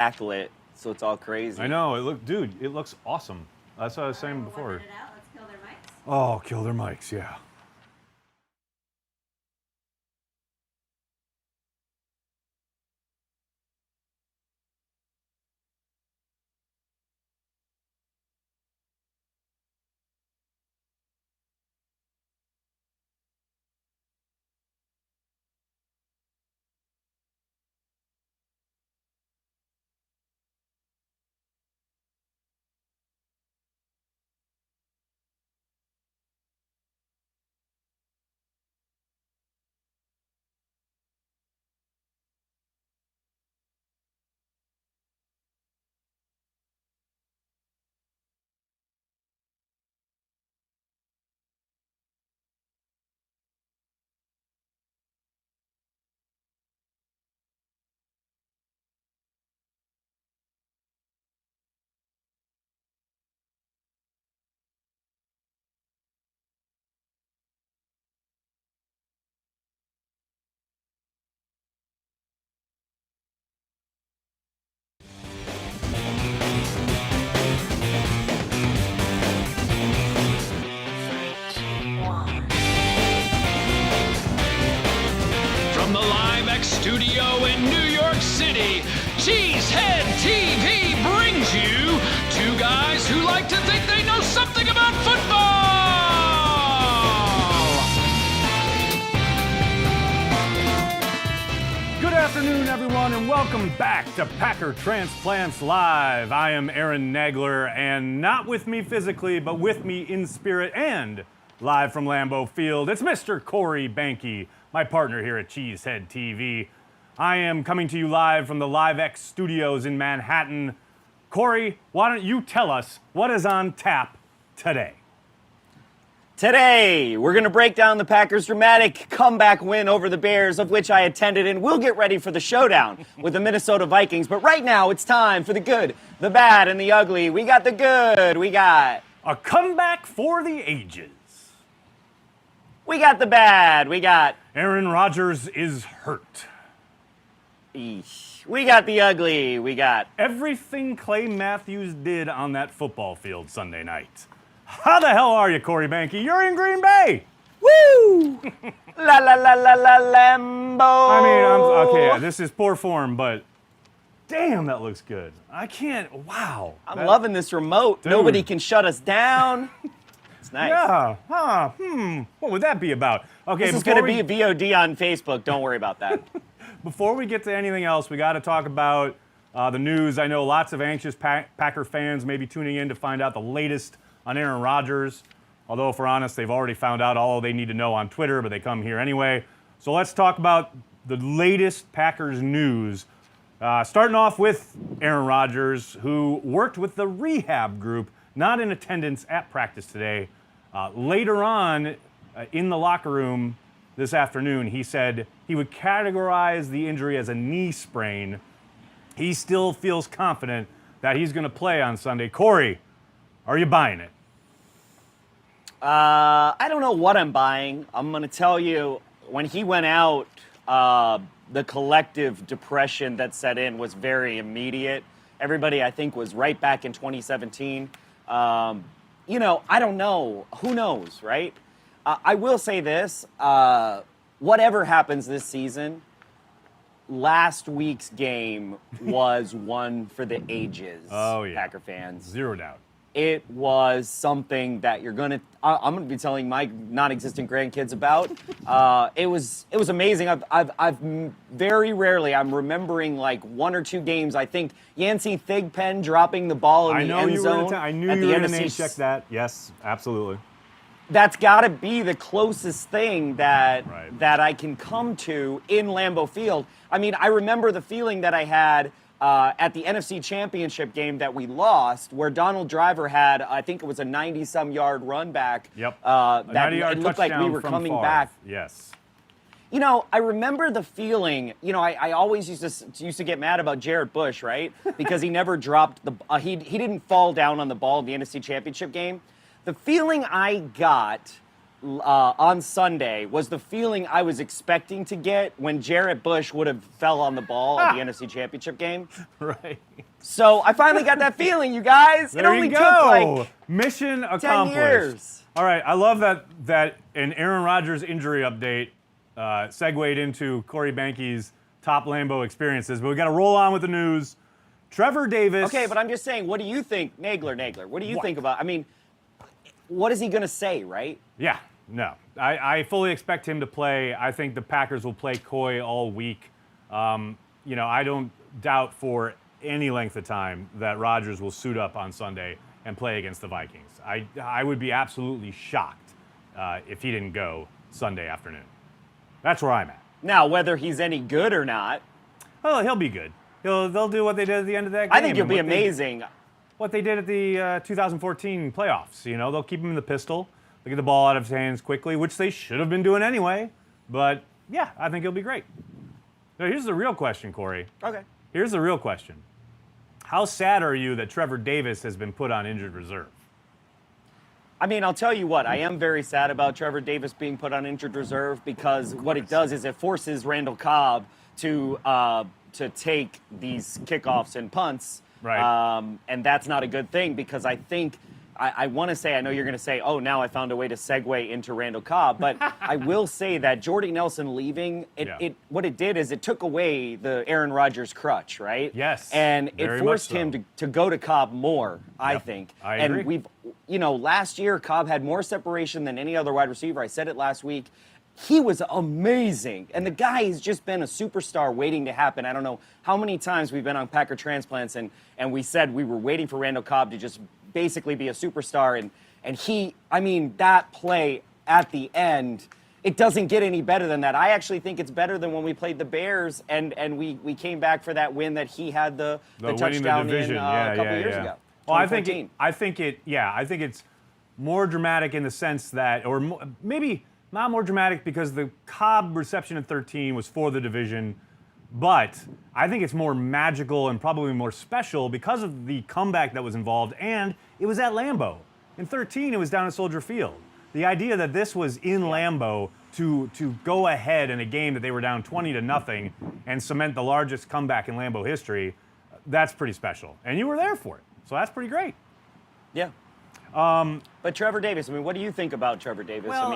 backlit, so it's all crazy. I know. It looks awesome. That's what I was saying before. Let's kill their mics. Oh, kill their mics, yeah. From the LiveX studio in New York City, Cheesehead TV brings you two guys who like to think they know something about football. Good afternoon, everyone, and welcome back to Packer Transplants Live. I am Aaron Nagler, and not with me physically, but with me in spirit and live from Lambeau Field, it's Mr. Corey Banke, my partner here at Cheesehead TV. I am coming to you live from the LiveX studios in Manhattan. Corey, why don't you tell us what is on tap today? Today, we're going to break down the Packers' dramatic comeback win over the Bears, of which I attended, and we'll get ready for the showdown with the Minnesota Vikings. But right now, it's time for the good, the bad, and the ugly. We got the good. We got a comeback for the ages. We got the bad. We got Aaron Rodgers is hurt. Eesh. We got the ugly. We got everything Clay Matthews did on that football field Sunday night. How the hell are you, Corey Banke? You're in Green Bay. Woo! La la la la la Lambo. I mean, okay, this is poor form, but damn, that looks good. I can't. Wow. I'm loving this remote. Dude. Nobody can shut us down. It's nice. Yeah. What would that be about? Okay, this is going to be a VOD on Facebook. Don't worry about that. Before we get to anything else, we got to talk about the news. I know lots of anxious Packer fans may be tuning in to find out the latest on Aaron Rodgers. Although, if we're honest, they've already found out all they need to know on Twitter, but they come here anyway. So let's talk about the latest Packers news. Starting off with Aaron Rodgers, who worked with the rehab group, not in attendance at practice today. Later on in the locker room this afternoon, he said he would categorize the injury as a knee sprain. He still feels confident that he's going to play on Sunday. Corey, are you buying it? I don't know what I'm buying. I'm going to tell you, when he went out, the collective depression that set in was very immediate. Everybody, I think, was right back in 2017. I don't know. Who knows, right? I will say this. Whatever happens this season, last week's game was one for the ages, Packer fans. Zero doubt. It was something that I'm going to be telling my non-existent grandkids about. It was amazing. I've very rarely, I'm remembering like one or two games. I think Yancey Thigpen dropping the ball in the end zone. I knew you were going to name check that. Yes, absolutely. That's got to be the closest thing that I can come to in Lambeau Field. I mean, I remember the feeling that I had at the NFC Championship game that we lost, where Donald Driver had, I think it was a 90-some yard run back. Yep. That it looked like we were coming Favre. back. Yes. I remember the feeling. I always used to get mad about Jared Bush, right? Because he never dropped the. He didn't fall down on the ball in the NFC Championship game. The feeling I got on Sunday was the feeling I was expecting to get when Jarrett Bush would have fell on the ball at the NFC Championship game. Right. So I finally got that feeling, you guys. There it only you took go. like Mission 10 accomplished. years. All right, I love that an Aaron Rodgers injury update segued into Corey Banke's top Lambeau experiences, but we got to roll on with the news. Trevor Davis. Okay, but I'm just saying, what do you think, Nagler, what do you think about, I mean, what is he going to say, right? Yeah, no. I fully expect him to play. I think the Packers will play coy all week. I don't doubt for any length of time that Rodgers will suit up on Sunday and play against the Vikings. I would be absolutely shocked if he didn't go Sunday afternoon. That's where I'm at. Now, whether he's any good or not. Well, he'll be good. They'll do what they did at the end of that game. I think he'll be amazing. What they did at the 2014 playoffs. They'll keep him in the pistol. They'll get the ball out of his hands quickly, which they should have been doing anyway. But, yeah, I think he'll be great. Now, here's the real question, Corey. Okay. Here's the real question. How sad are you that Trevor Davis has been put on injured reserve? I mean, I'll tell you what, I am very sad about Trevor Davis being put on injured reserve because what it does is it forces Randall Cobb to take these kickoffs and punts. Right. And that's not a good thing because I think, I want to say, I know you're going to say, oh, now I found a way to segue into Randall Cobb, but I will say that Jordy Nelson leaving, what it did is it took away the Aaron Rodgers crutch, right? Yes. And it forced him to go to Cobb more, I think. I agree. And last year, Cobb had more separation than any other wide receiver. I said it last week. He was amazing. And the guy has just been a superstar waiting to happen. I don't know how many times we've been on Packer Transplants and we said we were waiting for Randall Cobb to just basically be a superstar. And that play at the end, it doesn't get any better than that. I actually think it's better than when we played the Bears and we came back for that win that he had the touchdown in a couple years ago. Well, I think it's more dramatic in the sense that, or maybe not more dramatic because the Cobb reception in 13 was for the division, but I think it's more magical and probably more special because of the comeback that was involved, and it was at Lambeau. In 13, it was down at Soldier Field. The idea that this was in Lambeau to go ahead in a game that they were down 20-0 and cement the largest comeback in Lambeau history, that's pretty special. And you were there for it, so that's pretty great. Yeah. But Trevor Davis, what do you think about Trevor Davis? Well,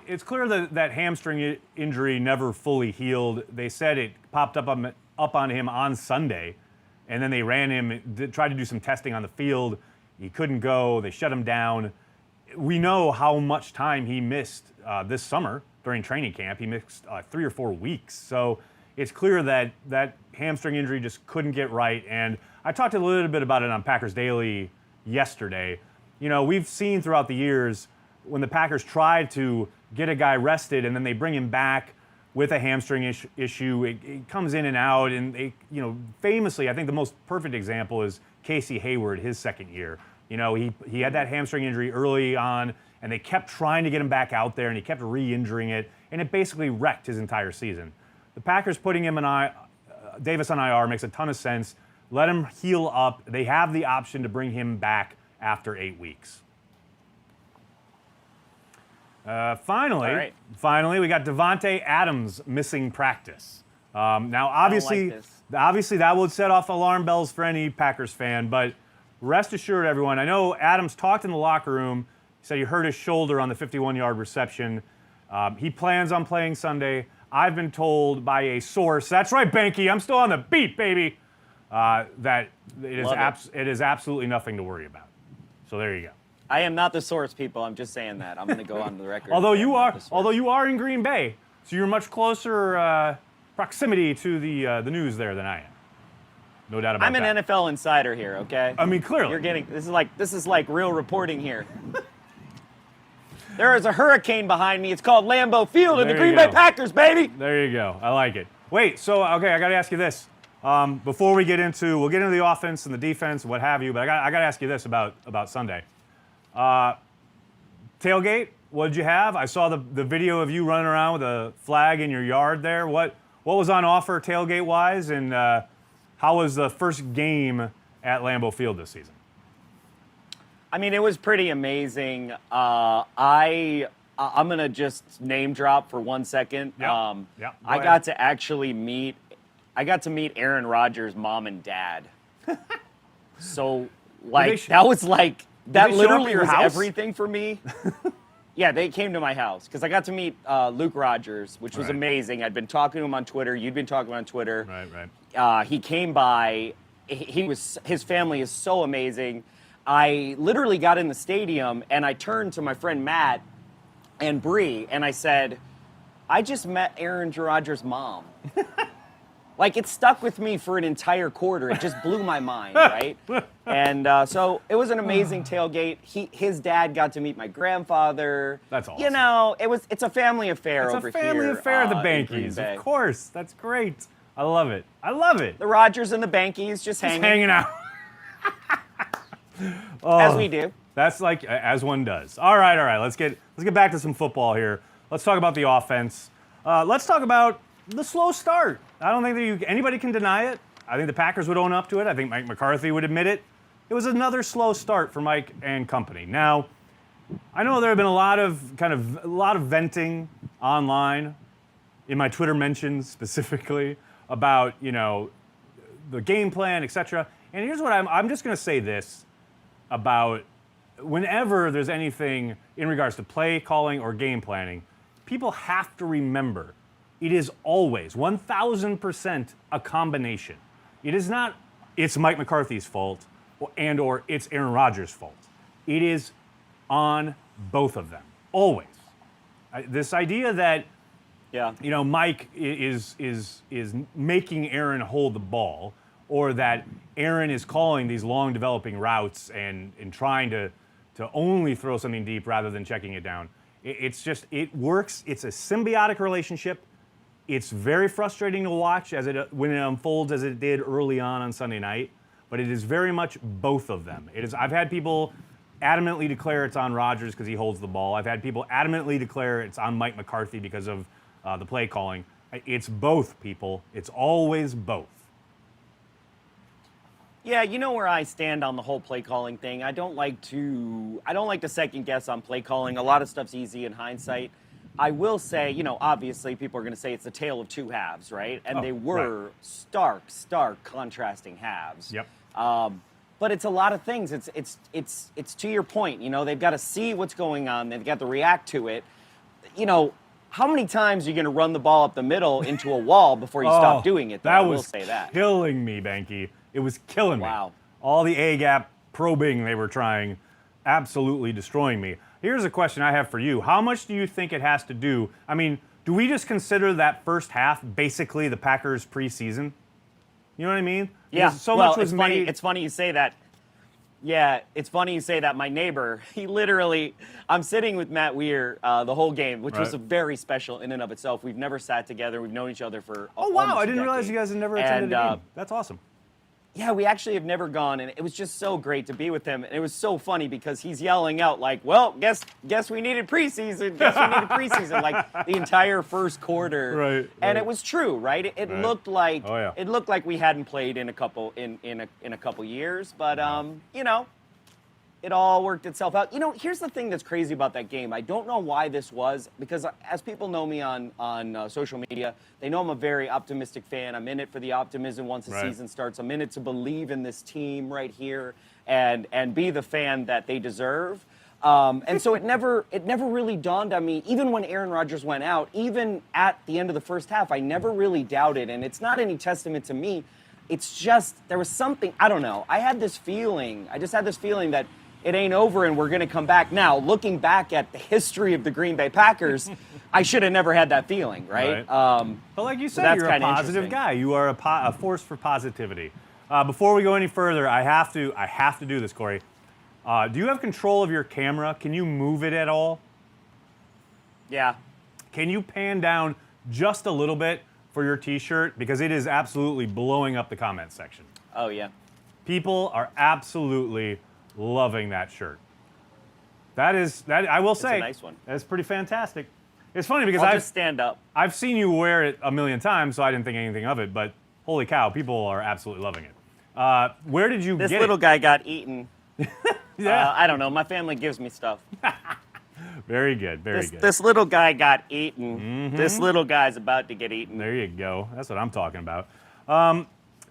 it's clear that hamstring injury never fully healed. They said it popped up on him on Sunday, and then they ran him, tried to do some testing on the field. He couldn't go. They shut him down. We know how much time he missed this summer during training camp. He missed 3 or 4 weeks. So it's clear that hamstring injury just couldn't get right. And I talked a little bit about it on Packers Daily yesterday. We've seen throughout the years when the Packers try to get a guy rested and then they bring him back with a hamstring issue, it comes in and out. And famously, I think the most perfect example is Casey Hayward, his second year. He had that hamstring injury early on, and they kept trying to get him back out there, and he kept re-injuring it, and it basically wrecked his entire season. The Packers putting him Davis on IR makes a ton of sense. Let him heal up. They have the option to bring him back after 8 weeks. Finally, we got Davante Adams missing practice. Now, obviously that would set off alarm bells for any Packers fan, but rest assured, everyone, I know Adams talked in the locker room. He said he hurt his shoulder on the 51-yard reception. He plans on playing Sunday. I've been told by a source, that's right, Banky, I'm still on the beat, baby, that it is absolutely nothing to worry about. So there you go. I am not the source, people. I'm just saying that. I'm going to go on the record. although you are in Green Bay, so you're much closer proximity to the news there than I am. No doubt about that. I'm an NFL insider here, okay? Clearly. You're getting this is like real reporting here. There is a hurricane behind me. It's called Lambeau Field and the Green Bay Packers, baby. There you go. I like it. Wait, so I got to ask you this. Before we'll get into the offense and the defense and what have you, but I got to ask you this about Sunday. Tailgate, what did you have? I saw the video of you running around with a flag in your yard there. What was on offer tailgate-wise, and how was the first game at Lambeau Field this season? It was pretty amazing. I I'm gonna just name drop for 1 second. Yeah. I got to actually meet Aaron Rodgers' mom and dad. So that was like that they show up at literally your was house? everything for me. Yeah, they came to my house because I got to meet Luke Rodgers, which was Right. amazing. I'd been talking to him on Twitter. You'd been talking on Twitter. Right. He came by. His family is so amazing. I literally got in the stadium and I turned to my friend Matt and Bree and I said, I just met Aaron Rodgers' mom. Like, it stuck with me for an entire quarter. It just blew my mind, right? And so it was an amazing tailgate. His dad got to meet my grandfather. That's awesome. You know, it's a family affair over here. It's a family affair, the in Green Bankies. Bay. Of course. That's great. I love it. I love it. The Rodgers and the Bankies just hanging Out. as we do. That's like as one does. All right. Let's get back to some football here. Let's talk about the offense. Let's talk about the slow start. I don't think that anybody can deny it. I think the Packers would own up to it. I think Mike McCarthy would admit it. It was another slow start for Mike and company. Now, I know there have been a lot of venting online in my Twitter mentions specifically about, the game plan, etc. And here's what I'm just going to say this about whenever there's anything in regards to play calling or game planning, people have to remember it is always 1,000% a combination. It is not it's Mike McCarthy's fault or it's Aaron Rodgers' fault. It is on both of them, always. This idea that Mike is making Aaron hold the ball, or that Aaron is calling these long developing routes and trying to only throw something deep rather than checking it down. It works. It's a symbiotic relationship. It's very frustrating to watch when it unfolds as it did early on Sunday night, but it is very much both of them. I've had people adamantly declare it's on Rodgers because he holds the ball. I've had people adamantly declare it's on Mike McCarthy because of the play calling. It's both, people. It's always both. Yeah, you know where I stand on the whole play calling thing. I don't like to second guess on play calling. A lot of stuff's easy in hindsight. I will say, obviously people are going to say it's a tale of two halves, right? And they were stark contrasting halves. Yep. But it's a lot of things. It's to your point. They've got to see what's going on. They've got to react to it. How many times are you going to run the ball up the middle into a wall before you stop doing it? I will say that. Killing me, Banky. It was killing me. Wow. All the A-gap probing they were trying, absolutely destroying me. Here's a question I have for you. How much do you think it has to do? I mean, do we just consider that first half basically the Packers' preseason? You know what I mean? Yeah. Because so much was funny. made. It's funny you say that. Yeah, it's funny you say that. My neighbor, I'm sitting with Matt Weir the whole game, which was very special in and of itself. We've never sat together. We've known each other for wow, I didn't realize you guys had never attended a game. That's awesome. Yeah, we actually have never gone, and it was just so great to be with him. And it was so funny because he's yelling out like, "Well, guess we needed preseason. Guess we needed preseason." Like the entire first quarter. Right. And it was true, right? It looked like yeah. it looked like we hadn't played in a couple years, but it all worked itself out. Here's the thing that's crazy about that game. I don't know why this was, because as people know me on social media, they know I'm a very optimistic fan. I'm in it for the optimism once the season starts. I'm in it to believe in this team right here and be the fan that they deserve. And so it never really dawned on me, even when Aaron Rodgers went out, even at the end of the first half, I never really doubted. And it's not any testament to me. It's just there was something, I don't know. I just had this feeling that it ain't over and we're going to come back. Now, looking back at the history of the Green Bay Packers, I should have never had that feeling, right? But like you said, you're a positive guy. You are a force for positivity. Before we go any further, I have to do this, Corey. Do you have control of your camera? Can you move it at all? Yeah. Can you pan down just a little bit for your T-shirt? Because it is absolutely blowing up the comment section. Oh, yeah. People are absolutely loving that shirt. That I will say, it's a nice one. That's pretty fantastic. It's funny because I'll just stand up. I've seen you wear it a million times, so I didn't think anything of it. But holy cow, people are absolutely loving it. Where did you get it? This little guy got eaten. Yeah. I don't know. My family gives me stuff. Very good, very good. This little guy got eaten. This little guy's about to get eaten. There you go. That's what I'm talking about.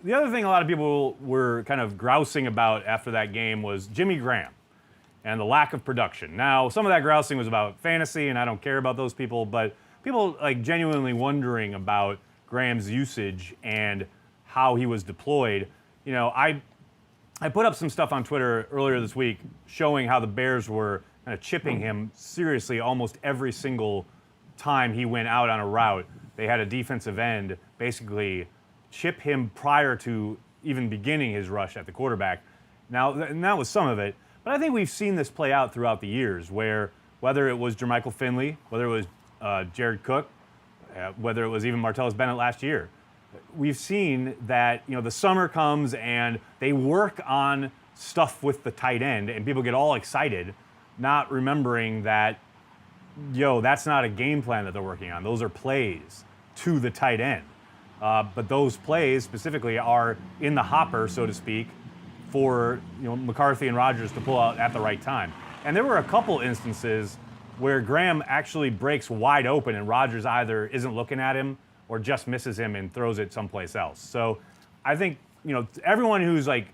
The other thing a lot of people were kind of grousing about after that game was Jimmy Graham and the lack of production. Now, some of that grousing was about fantasy, and I don't care about those people, but people like genuinely wondering about Graham's usage and how he was deployed. You know, I put up some stuff on Twitter earlier this week showing how the Bears were kind of chipping him seriously almost every single time he went out on a route. They had a defensive end basically chip him prior to even beginning his rush at the quarterback. Now, and that was some of it, but I think we've seen this play out throughout the years where whether it was Jermichael Finley, whether it was Jared Cook, whether it was even Martellus Bennett last year, we've seen that, you know, the summer comes and they work on stuff with the tight end and people get all excited, not remembering that, that's not a game plan that they're working on. Those are plays to the tight end. But those plays specifically are in the hopper, so to speak, for McCarthy and Rodgers to pull out at the right time. And there were a couple instances where Graham actually breaks wide open and Rodgers either isn't looking at him or just misses him and throws it someplace else. So I think, everyone who's like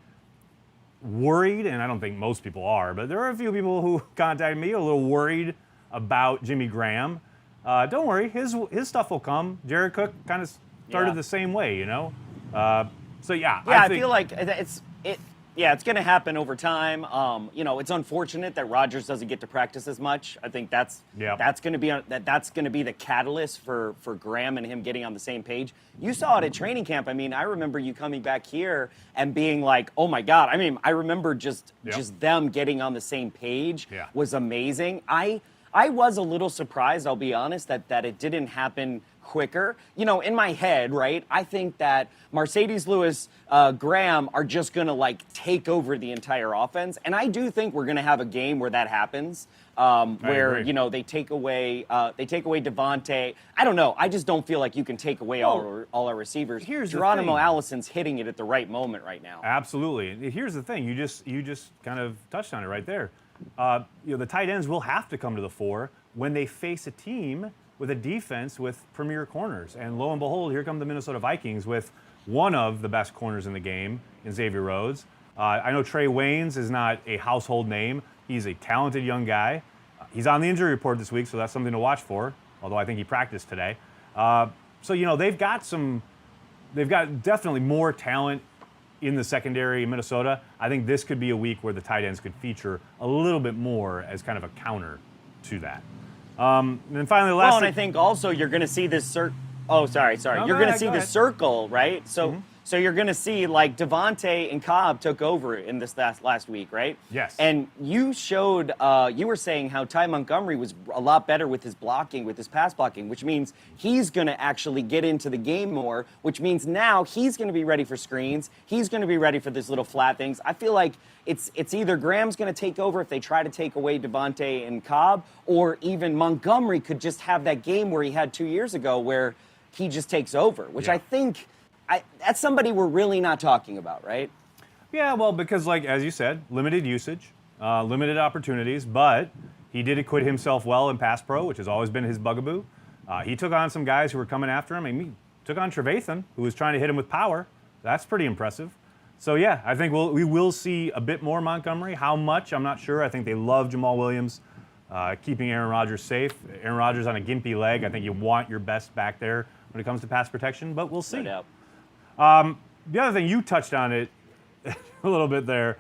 worried, and I don't think most people are, but there are a few people who contacted me a little worried about Jimmy Graham. Don't worry, his stuff will come. Jared Cook kind of started the same way, So yeah, I feel like it's going to happen over time. It's unfortunate that Rodgers doesn't get to practice as much. I think that's going to be the catalyst for Graham and him getting on the same page. You saw it at training camp. I mean, I remember you coming back here and being like, "Oh my God!" I mean, I remember just them getting on the same page was amazing. I was a little surprised, I'll be honest, that it didn't happen quicker. In my head, right, I think that Mercedes Lewis, Graham are just going to take over the entire offense. And I do think we're going to have a game where that happens, where, they take away Davante. I don't know. I just don't feel like you can take away all our receivers. Here's Geronimo Allison's hitting it at the right moment right now. Absolutely. Here's the thing. You just kind of touched on it right there. The tight ends will have to come to the fore when they face a team with a defense with premier corners. And lo and behold, here come the Minnesota Vikings with one of the best corners in the game in Xavier Rhodes. I know Trey Waynes is not a household name. He's a talented young guy. He's on the injury report this week, so that's something to watch for, although I think he practiced today. So they've got definitely more talent in the secondary in Minnesota. I think this could be a week where the tight ends could feature a little bit more as kind of a counter to that. And then finally, the last and I think also you're going to see this you're going to see the circle, right? So so you're going to see Davante and Cobb took over in this last week, right? Yes. And you showed you were saying how Ty Montgomery was a lot better with his blocking, with his pass blocking, which means he's going to actually get into the game more, which means now he's going to be ready for screens. He's going to be ready for these little flat things. I feel like it's either Graham's going to take over if they try to take away Davante and Cobb, or even Montgomery could just have that game where he had 2 years ago where he just takes over, which I think that's somebody we're really not talking about, right? Yeah, well, because as you said, limited usage, limited opportunities, but he did acquit himself well in pass pro, which has always been his bugaboo. He took on some guys who were coming after him. I mean, he took on Trevathan, who was trying to hit him with power. That's pretty impressive. So, yeah, I think we will see a bit more Montgomery. How much, I'm not sure. I think they love Jamal Williams, keeping Aaron Rodgers safe. Aaron Rodgers on a gimpy leg. I think you want your best back there when it comes to pass protection, but we'll see. No doubt. The other thing, you touched on it a little bit there,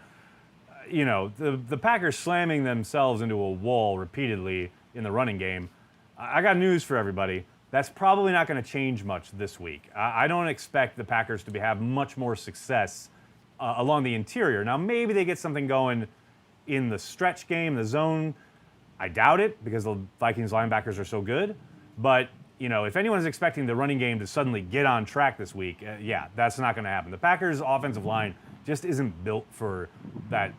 the Packers slamming themselves into a wall repeatedly in the running game. I got news for everybody. That's probably not going to change much this week. I don't expect the Packers to have much more success along the interior. Now, maybe they get something going in the stretch game, the zone. I doubt it because the Vikings linebackers are so good. But if anyone's expecting the running game to suddenly get on track this week, that's not going to happen. The Packers' offensive line just isn't built for that,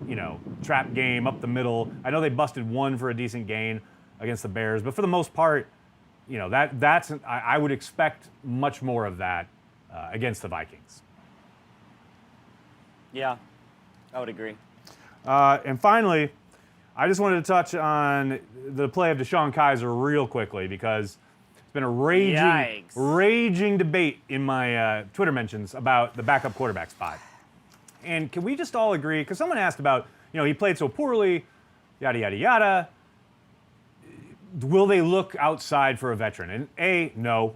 trap game up the middle. I know they busted one for a decent gain against the Bears, but for the most part, I would expect much more of that against the Vikings. Yeah, I would agree. And finally, I just wanted to touch on the play of Deshaun Kaiser real quickly because it's been a raging debate in my Twitter mentions about the backup quarterback spot. And can we just all agree, because someone asked about, he played so poorly, yada, yada, yada. Will they look outside for a veteran? And A, no.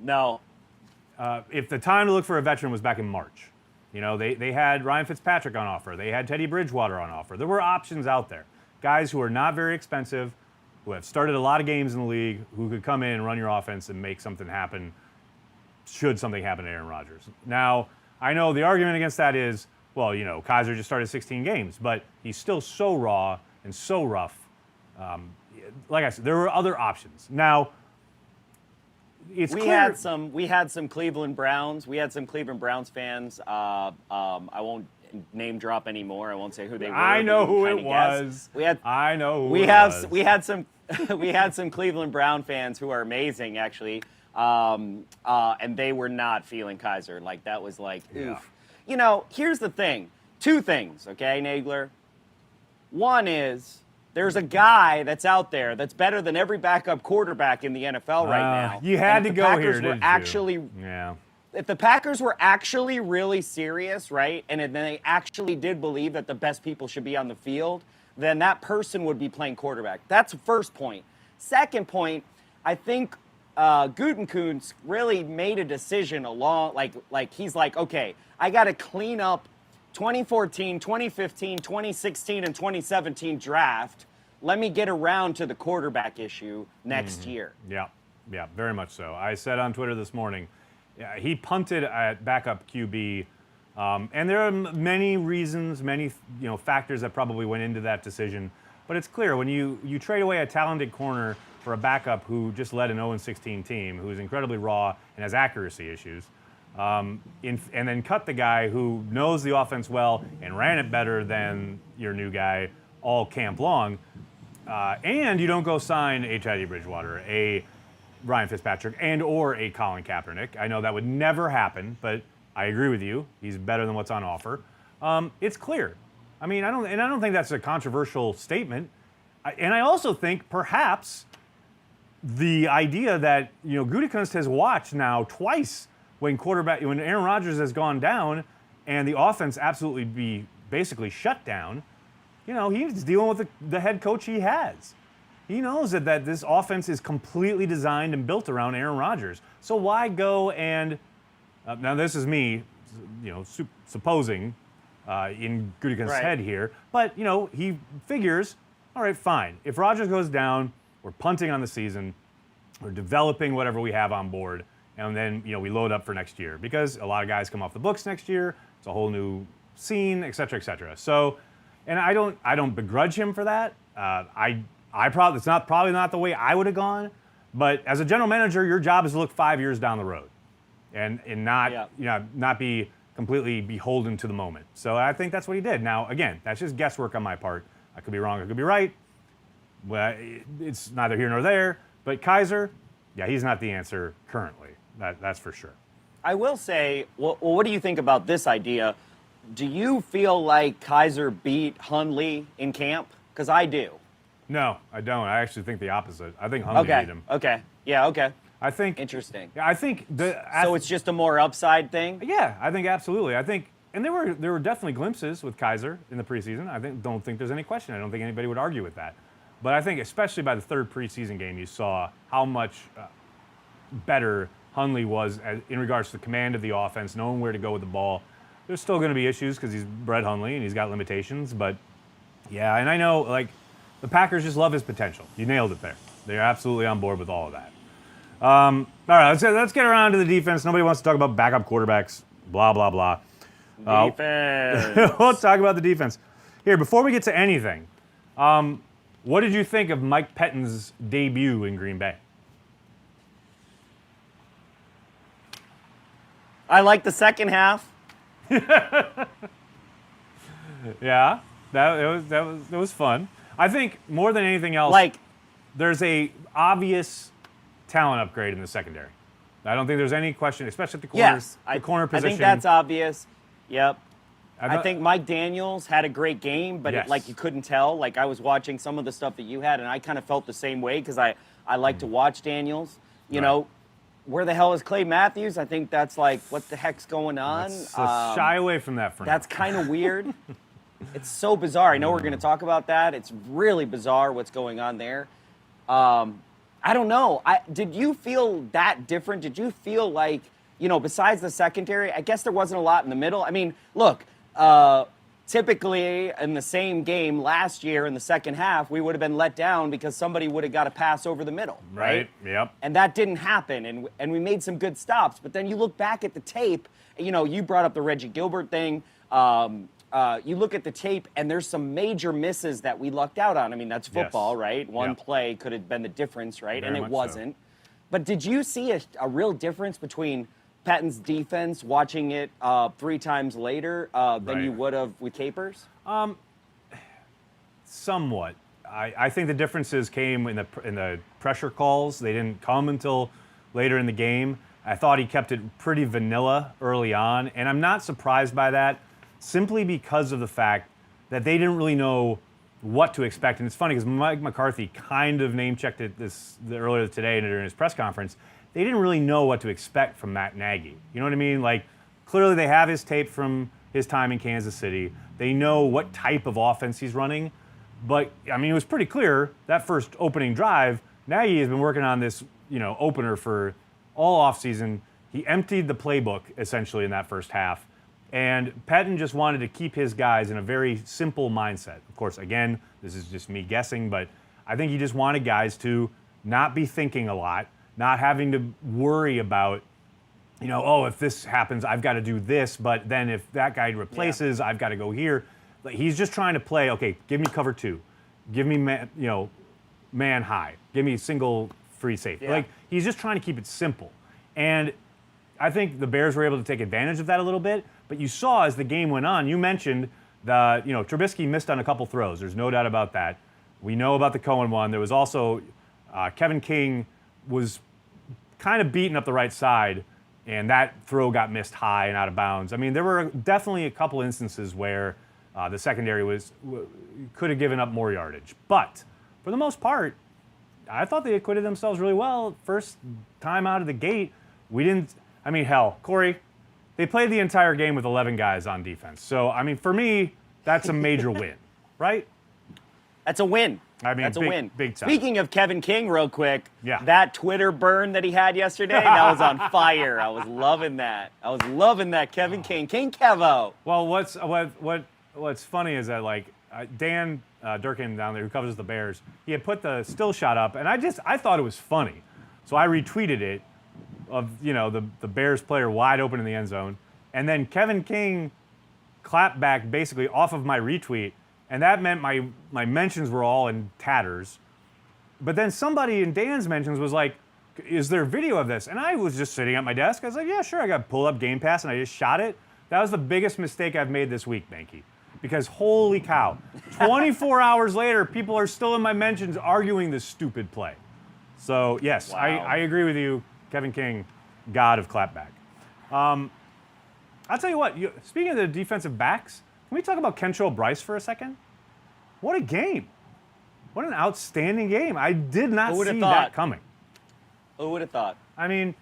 No. If the time to look for a veteran was back in March, they had Ryan Fitzpatrick on offer. They had Teddy Bridgewater on offer. There were options out there. Guys who are not very expensive, who have started a lot of games in the league, who could come in and run your offense and make something happen should something happen to Aaron Rodgers. Now, I know the argument against that is, well, Kaiser just started 16 games, but he's still so raw and so rough. Like I said, there were other options. Now, it's clear. We had some Cleveland Browns. We had some Cleveland Browns fans. I won't name drop anymore. I won't say who they were. I know who it was. We had some Cleveland Brown fans who are amazing, actually, and they were not feeling Kaiser. Like that was like, oof. Here's the thing. Two things, okay, Nagler. One is there's a guy that's out there that's better than every backup quarterback in the NFL right now. You had to go here, didn't you? Yeah. If the Packers were actually really serious, right, and then they actually did believe that the best people should be on the field, then that person would be playing quarterback. That's the first point. Second point, I think Gutekunst really made a decision along, like he's like, okay, I got to clean up 2014, 2015, 2016, and 2017 draft. Let me get around to the quarterback issue next year. Yeah, very much so. I said on Twitter this morning, he punted at backup QB, and there are many reasons, many factors that probably went into that decision. But it's clear when you trade away a talented corner for a backup who just led an 0-16 team, who is incredibly raw and has accuracy issues, and then cut the guy who knows the offense well and ran it better than your new guy all camp long, and you don't go sign a Teddy Bridgewater, a Ryan Fitzpatrick, and or a Colin Kaepernick. I know that would never happen, but I agree with you. He's better than what's on offer. It's clear. I mean, I don't think that's a controversial statement. And I also think perhaps the idea that Gutekunst has watched now twice when Aaron Rodgers has gone down and the offense absolutely be basically shut down. He's dealing with the head coach he has. He knows that this offense is completely designed and built around Aaron Rodgers. So why go and now this is me, supposing in Gutekunst's head here, but he figures, all right, fine. If Rodgers goes down, we're punting on the season, we're developing whatever we have on board, and then we load up for next year because a lot of guys come off the books next year. It's a whole new scene, et cetera, et cetera. So, and I don't begrudge him for that. It's probably not the way I would have gone, but as a general manager, your job is to look 5 years down the road, and not be completely beholden to the moment. So I think that's what he did. Now, again, that's just guesswork on my part. I could be wrong, I could be right. Well, it's neither here nor there. But Kaiser, he's not the answer currently. That's for sure. I will say, well, what do you think about this idea? Do you feel like Kaiser beat Hundley in camp? Because I do. No, I don't. I actually think the opposite. I think Hundley beat him. Okay. Yeah, okay. I think interesting. Yeah, I think so it's just a more upside thing? Yeah, I think absolutely. And there were definitely glimpses with Kaiser in the preseason. Don't think there's any question. I don't think anybody would argue with that. But I think especially by the third preseason game, you saw how much better Hundley was in regards to the command of the offense, knowing where to go with the ball. There's still going to be issues because he's Brett Hundley and he's got limitations. But yeah, and I know the Packers just love his potential. You nailed it there. They're absolutely on board with all of that. All right, let's get around to the defense. Nobody wants to talk about backup quarterbacks. Blah blah blah. Defense. We'll talk about the defense here before we get to anything. What did you think of Mike Pettine's debut in Green Bay? I like the second half. Yeah, that was fun. I think more than anything else, there's a obvious talent upgrade in the secondary. I don't think there's any question, especially at the corners, the corner position. I think that's obvious. Yep. I think Mike Daniels had a great game, but Yes. like you couldn't tell. Like I was watching some of the stuff that you had, and I kind of felt the same way because I like to watch Daniels. You know, where the hell is Clay Matthews? I think that's like, what the heck's going on? Let's shy away from that for now. That's kind of weird. It's so bizarre. I know we're going to talk about that. It's really bizarre what's going on there. I don't know. Did you feel that different? Did you feel like, besides the secondary, I guess there wasn't a lot in the middle. I mean, look, typically in the same game last year in the second half, we would have been let down because somebody would have got a pass over the middle, right? Yep. And that didn't happen, and we made some good stops. But then you look back at the tape, you brought up the Reggie Gilbert thing. You look at the tape, and there's some major misses that we lucked out on. I mean, that's football, right? One play could have been the difference, right? Very and it much wasn't. But did you see a real difference between Patton's defense watching it 3 times later than you would have with Capers? Somewhat. I think the differences came in the pressure calls. They didn't come until later in the game. I thought he kept it pretty vanilla early on, and I'm not surprised by that, simply because of the fact that they didn't really know what to expect. And it's funny because Mike McCarthy kind of name-checked it earlier today during his press conference. They didn't really know what to expect from Matt Nagy. You know what I mean? Like, clearly they have his tape from his time in Kansas City. They know what type of offense he's running. But, I mean, it was pretty clear that first opening drive, Nagy has been working on this, opener for all offseason. He emptied the playbook, essentially, in that first half. And Patton just wanted to keep his guys in a very simple mindset. Of course, again, this is just me guessing, but I think he just wanted guys to not be thinking a lot, not having to worry about, if this happens, I've got to do this, but then if that guy replaces, I've got to go here. Like, he's just trying to play, okay, give me cover 2. Give me, man high. Give me single free safety. Like, he's just trying to keep it simple. And I think the Bears were able to take advantage of that a little bit. But you saw as the game went on, you mentioned that, Trubisky missed on a couple throws. There's no doubt about that. We know about the Cohen one. There was also Kevin King was kind of beating up the right side, and that throw got missed high and out of bounds. I mean, there were definitely a couple instances where the secondary could have given up more yardage. But for the most part, I thought they acquitted themselves really well. First time out of the gate, Corey, they played the entire game with 11 guys on defense. So, I mean, for me, that's a major win, right? That's a win. I mean, that's a win. Big time. Speaking of Kevin King, real quick, Yeah. that Twitter burn that he had yesterday, that was on fire. I was loving that. Kevin King, King Kevo. Well, what's funny is that, like, Dan Durkin down there, who covers the Bears, he had put the still shot up, and I thought it was funny. So I retweeted it of, the Bears player wide open in the end zone. And then Kevin King clapped back basically off of my retweet, and that meant my mentions were all in tatters. But then somebody in Dan's mentions was like, is there video of this? And I was just sitting at my desk. I was like, yeah, sure. I got pull up Game Pass, and I just shot it. That was the biggest mistake I've made this week, Banky. Because holy cow, 24 hours later, people are still in my mentions arguing this stupid play. So, yes, Wow. I agree with you, Kevin King, god of clapback. I'll tell you what, speaking of the defensive backs, can we talk about Kentrell Brice for a second? What a game. What an outstanding game. I did not see that coming. Who would have thought? I mean,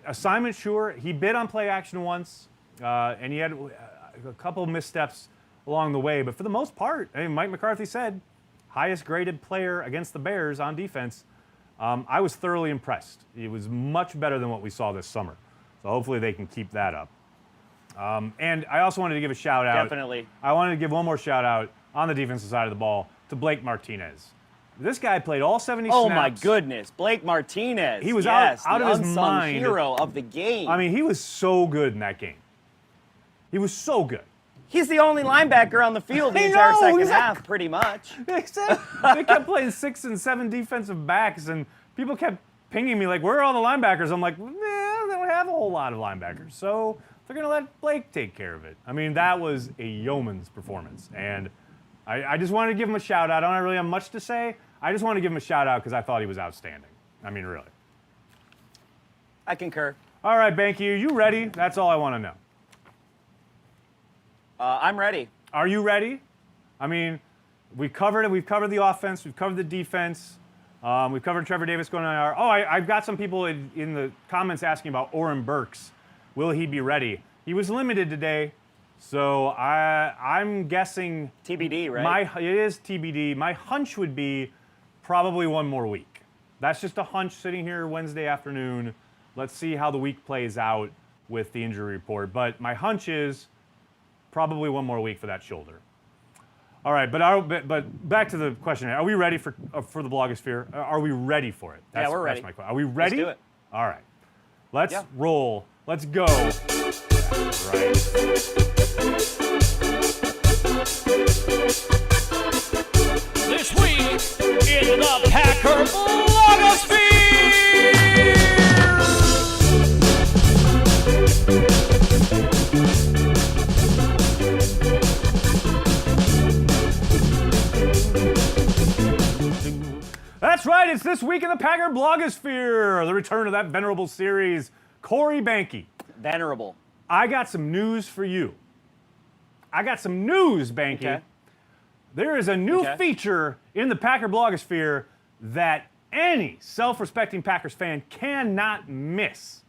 assignment sure. He bid on play action once, and he had a couple of missteps along the way. But for the most part, I mean, Mike McCarthy said, highest graded player against the Bears on defense. I was thoroughly impressed. It was much better than what we saw this summer. So hopefully they can keep that up. And I also wanted to give a shout out. Definitely. I wanted to give one more shout out on the defensive side of the ball to Blake Martinez. This guy played all 70 snaps. Oh my goodness, Blake Martinez. He was yes, out of his unsung mind. hero of the game. I mean, he was so good in that game. He was so good. He's the only linebacker on the field the entire second half, pretty much. They kept playing 6 and 7 defensive backs, and people kept pinging me like, where are all the linebackers? I'm like, they don't have a whole lot of linebackers, so they're going to let Blake take care of it. I mean, that was a yeoman's performance, and I just wanted to give him a shout-out. I don't really have much to say. I just wanted to give him a shout-out because I thought he was outstanding. I mean, really. I concur. All right, Banky, are you ready? That's all I want to know. I'm ready. Are you ready? I mean, we covered it. We've covered the offense. We've covered the defense. We've covered Trevor Davis going on IR. Oh, I've got some people in the comments asking about Oren Burks. Will he be ready? He was limited today, so I'm guessing TBD, right? It is TBD. My hunch would be probably one more week. That's just a hunch sitting here Wednesday afternoon. Let's see how the week plays out with the injury report. But my hunch is probably one more week for that shoulder. All right, but back to the question. Are we ready for the blogosphere? Are we ready for it? Yeah, we're ready. That's my question. Are we ready? Let's do it. All right. Let's roll. Let's go. Right. This week in the Packer blogosphere. That's right, it's This Week in the Packer blogosphere, the return of that venerable series. Corey Banky. Venerable. I got some news for you. I got some news, Banky. Okay. There is a new feature in the Packer blogosphere that any self-respecting Packers fan cannot miss.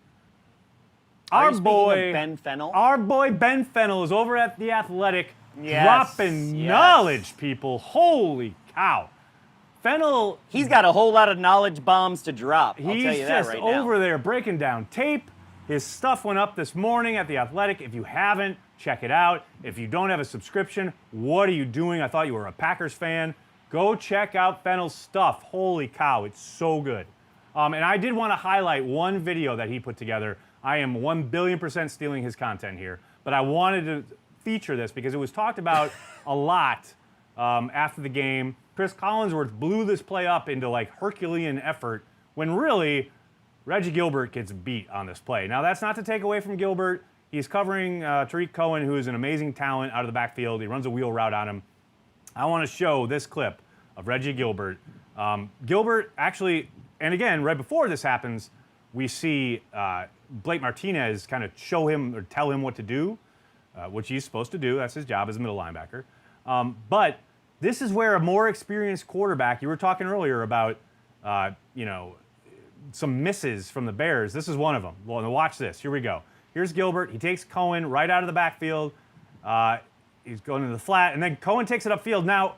Are you speaking of Ben Fennel? Our boy Ben Fennel is over at The Athletic dropping yes. knowledge, people. Holy cow. Fennel, He's got a whole lot of knowledge bombs to drop. I'll he's tell you that just right over now. there breaking down tape. His stuff went up this morning at The Athletic. If you haven't, check it out. If you don't have a subscription, what are you doing? I thought you were a Packers fan. Go check out Fennel's stuff. Holy cow, it's so good. And I did want to highlight one video that he put together. I am 1,000,000,000% stealing his content here, but I wanted to feature this because it was talked about a lot after the game. Chris Collinsworth blew this play up into like Herculean effort when really Reggie Gilbert gets beat on this play. Now, that's not to take away from Gilbert. He's covering Tariq Cohen, who is an amazing talent out of the backfield. He runs a wheel route on him. I want to show this clip of Reggie Gilbert. Gilbert actually, and again, right before this happens, we see Blake Martinez kind of show him or tell him what to do, which he's supposed to do. That's his job as a middle linebacker. But this is where a more experienced quarterback, you were talking earlier about, some misses from the Bears. This is one of them. Well, now watch this. Here we go. Here's Gilbert. He takes Cohen right out of the backfield. He's going to the flat, and then Cohen takes it upfield. Now,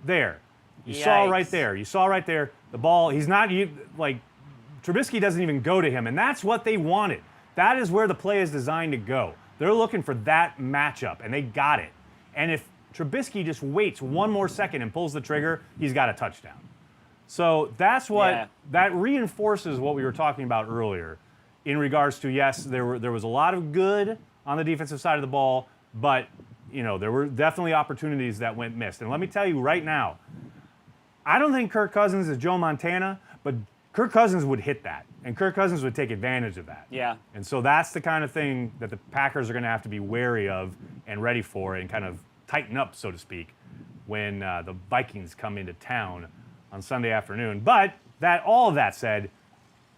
there. You saw right there. You saw right there. The ball, he's not, Trubisky doesn't even go to him, and that's what they wanted. That is where the play is designed to go. They're looking for that matchup, and they got it. And if Trubisky just waits one more second and pulls the trigger, he's got a touchdown. So that's what, that reinforces what we were talking about earlier in regards to, yes, there was a lot of good on the defensive side of the ball, but, there were definitely opportunities that went missed. And let me tell you right now, I don't think Kirk Cousins is Joe Montana, but Kirk Cousins would hit that, and Kirk Cousins would take advantage of that. Yeah. And so that's the kind of thing that the Packers are going to have to be wary of and ready for and kind of tighten up, so to speak, when the Vikings come into town on Sunday afternoon. But all of that said,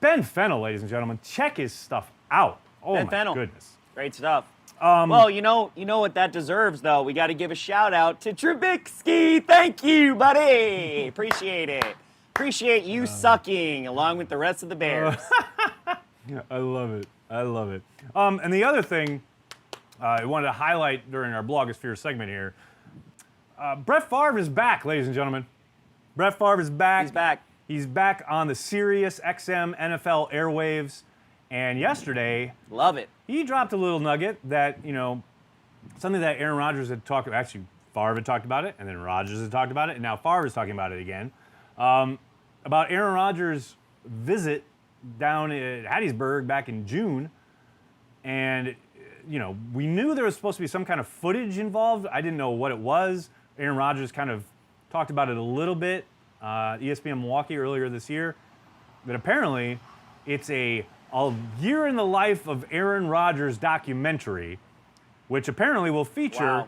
Ben Fennel, ladies and gentlemen, check his stuff out. Oh, Ben my Fennel. goodness. Great stuff. Well, you know what that deserves, though. We got to give a shout out to Trubisky. Thank you, buddy. Appreciate it. Appreciate you sucking along with the rest of the Bears. I love it. I love it. And the other thing I wanted to highlight during our blogosphere segment here, Brett Favre is back, ladies and gentlemen. Brett Favre is back. He's back. He's back on the Sirius XM NFL airwaves. And yesterday, Love it. he dropped a little nugget that, something that Aaron Rodgers had talked about. Actually, Favre had talked about it, and then Rodgers had talked about it, and now Favre is talking about it again. About Aaron Rodgers' visit down at Hattiesburg back in June. And, we knew there was supposed to be some kind of footage involved. I didn't know what it was. Aaron Rodgers kind of talked about it a little bit, ESPN Milwaukee earlier this year. But apparently, it's a year in the life of Aaron Rodgers documentary, which apparently will feature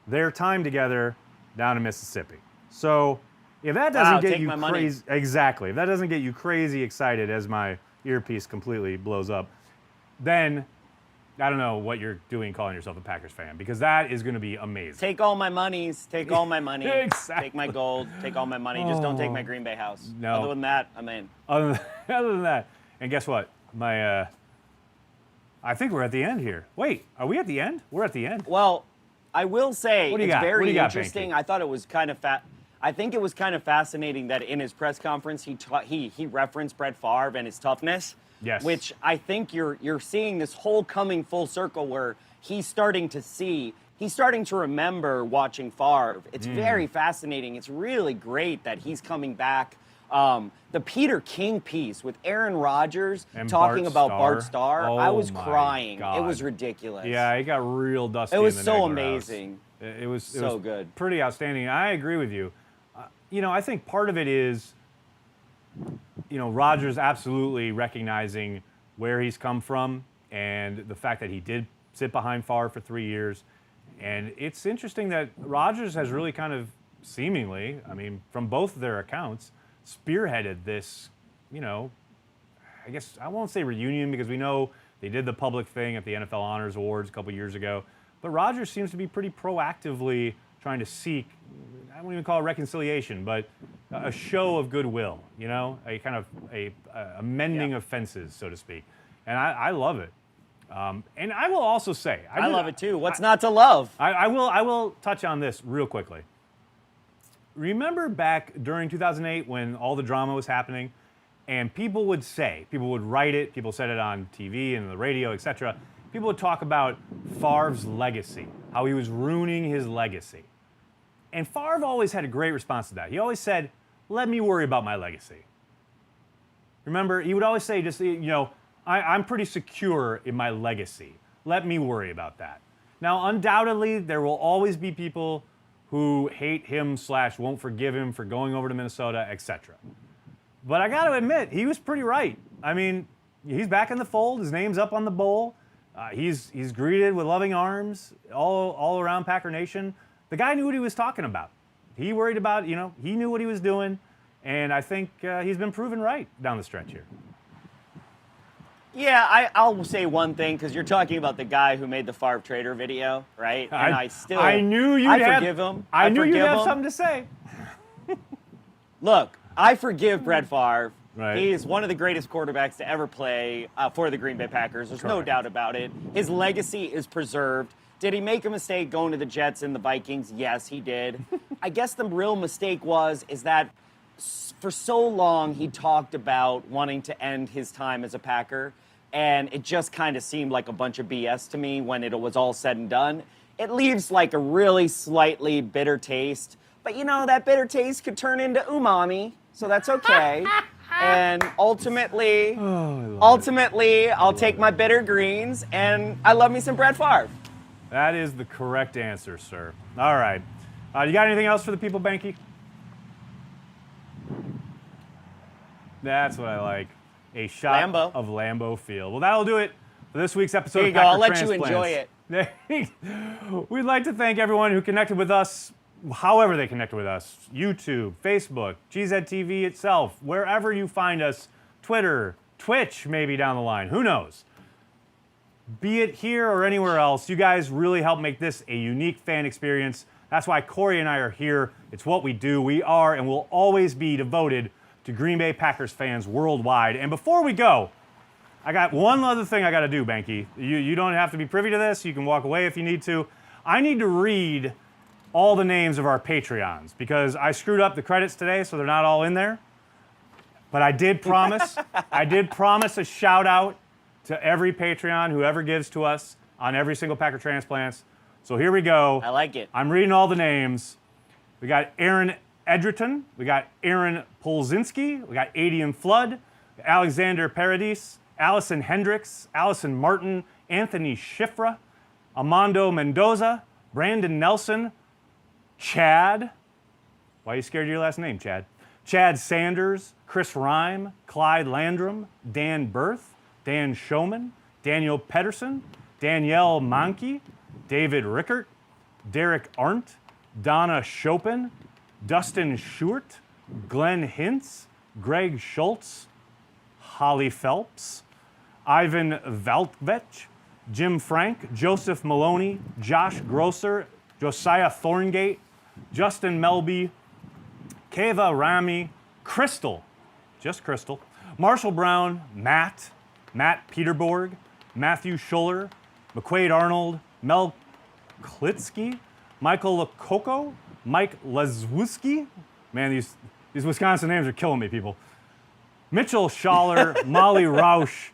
their time together down in Mississippi. So if that doesn't get you crazy, exactly, if that doesn't get you crazy excited as my earpiece completely blows up, then I don't know what you're doing calling yourself a Packers fan, because that is going to be amazing. Take all my monies. Take all my money. Exactly. Take my gold. Take all my money. Just don't take my Green Bay house. No. Other than that, I'm in. Other than that, and guess what? I think we're at the end here. Wait, are we at the end? We're at the end. Well, I will say What do you it's got? What do very you got, interesting. Banky? I thought it was kind of I think it was kind of fascinating that in his press conference he referenced Brett Favre and his toughness. Yes. Which I think you're seeing this whole coming full circle where he's starting to remember watching Favre. It's very fascinating. It's really great that he's coming back. The Peter King piece with Aaron Rodgers And talking Bart about Starr. Bart Starr, I Oh was my crying. God. It was ridiculous. Yeah, it got real dusty. It was in the so Nagler amazing. House. It was So good. Pretty outstanding. I agree with you. I think part of it is, Rodgers absolutely recognizing where he's come from and the fact that he did sit behind Favre for 3 years. And it's interesting that Rodgers has really kind of seemingly, from both of their accounts, spearheaded this, I guess I won't say reunion because we know they did the public thing at the NFL Honors Awards a couple years ago. But Rodgers seems to be pretty proactively trying to seek, I won't even call it reconciliation, but a show of goodwill, a kind of a mending of fences, so to speak. And I love it. And I will also say, I love it too. What's not to love? I will touch on this real quickly. Remember back during 2008 when all the drama was happening, and people would write it, people said it on TV and the radio, etc. People would talk about Favre's legacy, how he was ruining his legacy. And Favre always had a great response to that. He always said, let me worry about my legacy. Remember, he would always say, I'm pretty secure in my legacy. Let me worry about that. Now, undoubtedly, there will always be people who hate him / won't forgive him for going over to Minnesota, etc. But I got to admit, he was pretty right. He's back in the fold. His name's up on the bowl. He's greeted with loving arms all around Packer Nation. The guy knew what he was talking about. He worried about, he knew what he was doing. And I think he's been proven right down the stretch here. Yeah, I'll say one thing because you're talking about the guy who made the Favre Trader video, right? And I knew you'd forgive him. I knew you'd forgive have him. something to say. Look, I forgive Brett Favre. Right. He is one of the greatest quarterbacks to ever play for the Green Bay Packers. There's no Correct. doubt about it. His legacy is preserved. Did he make a mistake going to the Jets and the Vikings? Yes, he did. I guess the real mistake is that for so long he talked about wanting to end his time as a Packer, and it just kind of seemed like a bunch of BS to me when it was all said and done. It leaves like a really slightly bitter taste, but that bitter taste could turn into umami, so that's okay. And ultimately, I'll take my bitter greens, and I love me some Brett Favre. That is the correct answer, sir. All right. You got anything else for the people, Banky? That's what I like. A shot Lambeau. of Lambeau Field. Well, that'll do it for this week's episode Here you of go. Packer I'll let you Transplants. enjoy it. We'd like to thank everyone who connected with us, however they connected with us. YouTube, Facebook, GZ TV itself, wherever you find us. Twitter, Twitch, maybe down the line. Who knows? Be it here or anywhere else, you guys really help make this a unique fan experience. That's why Corey and I are here. It's what we do. We are and will always be devoted to Green Bay Packers fans worldwide. And before we go, I got one other thing I got to do, Banky. You don't have to be privy to this. You can walk away if you need to. I need to read all the names of our Patreons because I screwed up the credits today, so they're not all in there. But I did promise, a shout out to every Patreon, whoever gives to us on every single Packer Transplants. So here we go. I like it. I'm reading all the names. We got Aaron Edgerton. We got Aaron Polzinski. We got Adian Flood. Alexander Paradis. Allison Hendricks. Allison Martin. Anthony Schifra. Amando Mendoza. Brandon Nelson. Chad. Why are you scared of your last name, Chad? Chad Sanders. Chris Rhyme. Clyde Landrum. Dan Berth. Dan Showman. Daniel Pedersen. Danielle Mankey. David Rickert. Derek Arndt. Donna Chopin. Dustin Schurt. Glenn Hintz. Greg Schultz. Holly Phelps. Ivan Valtvech. Jim Frank, Joseph Maloney, Josh Grosser, Josiah Thorngate, Justin Melby, Keva Rami, Crystal, just Crystal, Marshall Brown, Matt Peterborg, Matthew Schuller, McQuaid Arnold, Mel Klitsky, Michael Lococo, Mike Lezwowski. Man, these Wisconsin names are killing me, people. Mitchell Schaller, Molly Rausch,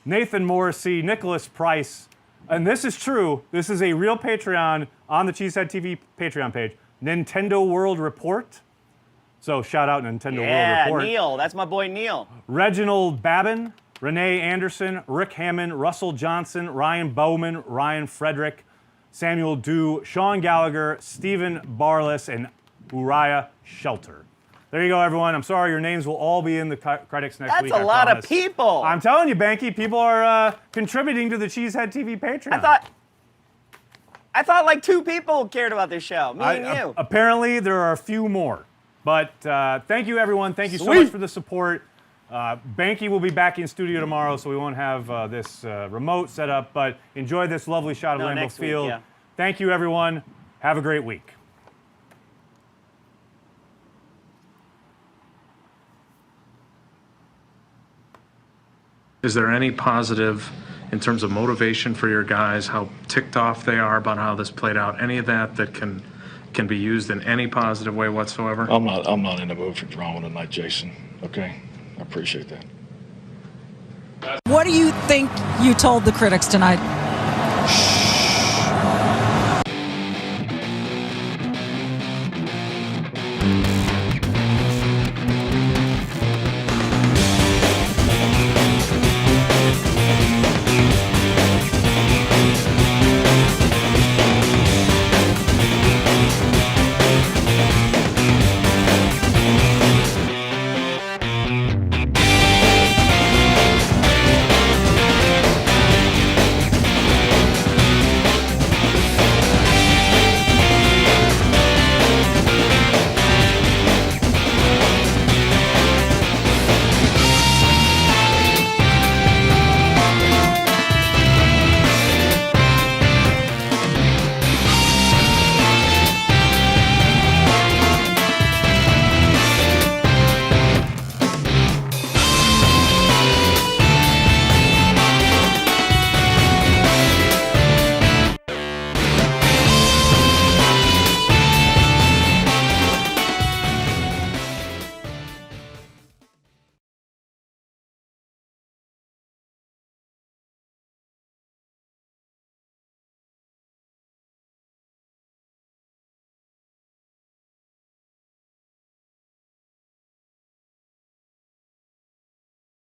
Nathan Morrissey, Nicholas Price. And this is true. This is a real Patreon on the Cheesehead TV Patreon page. Nintendo World Report. So shout out Nintendo World Report. Yeah, Neil. That's my boy Neil. Reginald Babin, Renee Anderson, Rick Hammond, Russell Johnson, Ryan Bowman, Ryan Frederick, Samuel Dew, Sean Gallagher, Stephen Barless, and Uriah Shelter. There you go, everyone. I'm sorry, your names will all be in the credits next week. That's a lot of people. I'm telling you, Banky, people are contributing to the Cheesehead TV Patreon. I thought like 2 people cared about this show. Me and you. Apparently, there are a few more. But thank you, everyone. Thank you so much for the support. Banky will be back in studio tomorrow, so we won't have this remote set up. But enjoy this lovely shot of Lambeau Field. Week, yeah. Thank you, everyone. Have a great week. Is there any positive in terms of motivation for your guys, how ticked off they are about how this played out? Any of that can be used in any positive way whatsoever? I'm not in the mood for drama tonight, Jason. Okay? I appreciate that. What do you think you told the critics tonight?